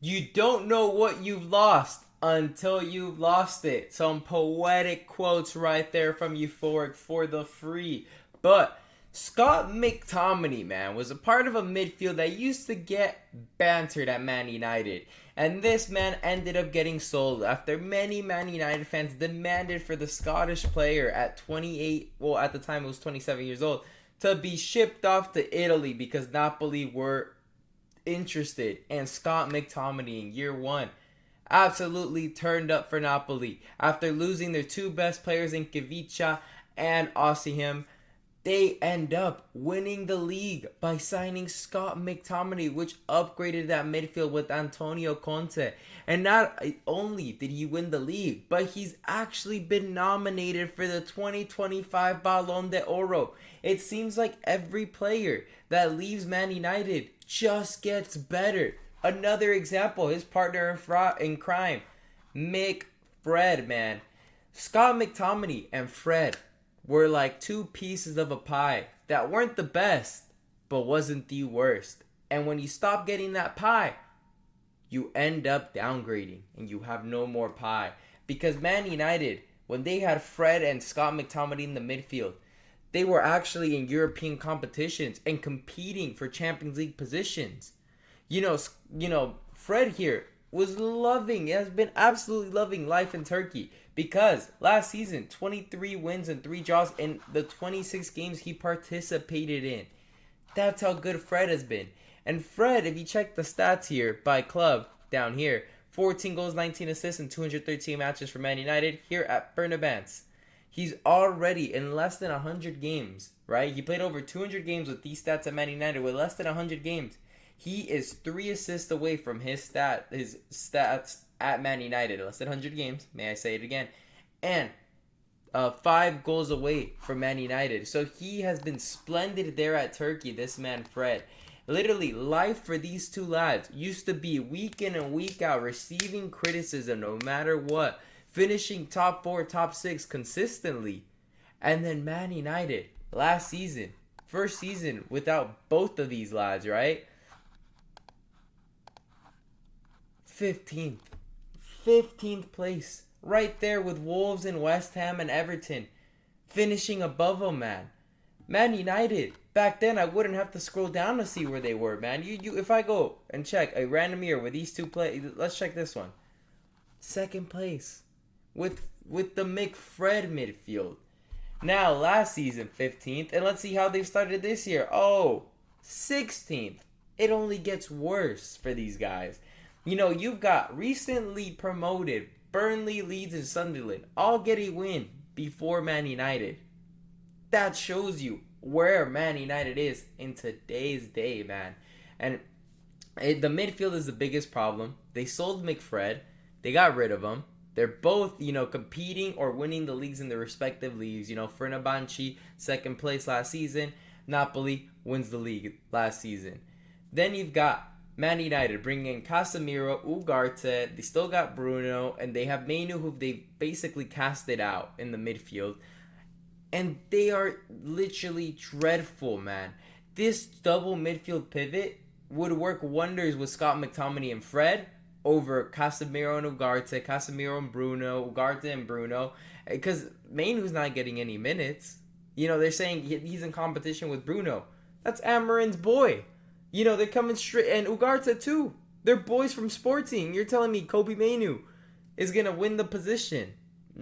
You don't know what you've lost until you've lost it. Some poetic quotes right there from Euphoric for the free. But Scott McTominay, man, was a part of a midfield that used to get bantered at Man United. And this man ended up getting sold after many Man United fans demanded for the Scottish player at 28, well, at the time it was 27 years old, to be shipped off to Italy because Napoli were interested in Scott McTominay in year one. Absolutely turned up for Napoli. After losing their two best players in Kivicha and Osimhen, they end up winning the league by signing Scott McTominay, which upgraded that midfield with Antonio Conte. And not only did he win the league, but he's actually been nominated for the 2025 Ballon d'Oro. It seems like every player that leaves Man United just gets better. Another example, his partner in crime, McFred, man. Scott McTominay and Fred were like two pieces of a pie that weren't the best, but wasn't the worst. And when you stop getting that pie, you end up downgrading and you have no more pie. Because Man United, when they had Fred and Scott McTominay in the midfield, they were actually in European competitions and competing for Champions League positions. Fred here has been absolutely loving life in Turkey because last season, 23 wins and 3 draws in the 26 games he participated in. That's how good Fred has been. And Fred, if you check the stats here by club down here, 14 goals, 19 assists, and 213 matches for Man United here at Fenerbahce. He's already in less than 100 games, right? He played over 200 games with these stats at Man United with less than 100 games. He is 3 assists away from his stats at Man United. Less than 100 games, may I say it again. And 5 goals away from Man United. So he has been splendid there at Turkey, this man Fred. Literally, life for these two lads used to be week in and week out receiving criticism no matter what. Finishing top 4, top 6 consistently. And then Man United, last season, first season without both of these lads, right? 15th. 15th place. Right there with Wolves and West Ham and Everton. Finishing above them, man. Man United, back then I wouldn't have to scroll down to see where they were, man. If I go and check a random year where these two play, let's check this one. Second place. With the McFred midfield. Now, last season, 15th. And let's see how they've started this year. Oh, 16th. It only gets worse for these guys. You've got recently promoted Burnley, Leeds, and Sunderland all get a win before Man United. That shows you where Man United is in today's day, man. And the midfield is the biggest problem. They sold McFred. They got rid of him. They're both, competing or winning the leagues in their respective leagues. Fenerbahce, second place last season. Napoli wins the league last season. Then you've got Man United bringing in Casemiro, Ugarte. They still got Bruno, and they have Mainu, who they basically casted out in the midfield. And they are literally dreadful, man. This double midfield pivot would work wonders with Scott McTominay and Fred over Casemiro and Ugarte, Casemiro and Bruno, Ugarte and Bruno, because Mainu's not getting any minutes. They're saying he's in competition with Bruno. That's Amarin's boy. They're coming straight, and Ugarte too. They're boys from Sporting. You're telling me Kobe Mainu is going to win the position.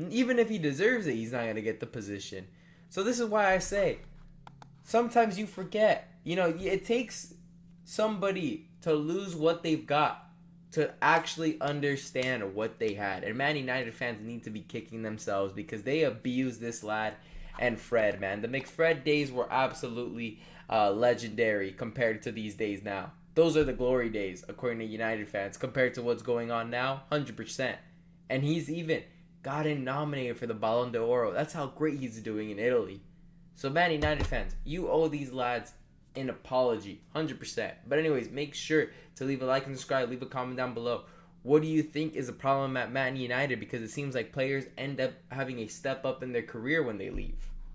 Even if he deserves it, he's not going to get the position. So this is why I say, sometimes you forget. It takes somebody to lose what they've got to actually understand what they had. And Man United fans need to be kicking themselves because they abused this lad and Fred, man. The McFred days were absolutely legendary compared to these days now. Those are the glory days, according to United fans, compared to what's going on now, 100%. And he's even gotten nominated for the Ballon d'Oro. That's how great he's doing in Italy. So Man United fans, you owe these lads an apology, 100%. But anyways, make sure to leave a like and subscribe, leave a comment down below. What do you think is a problem at Man United? Because it seems like players end up having a step up in their career when they leave.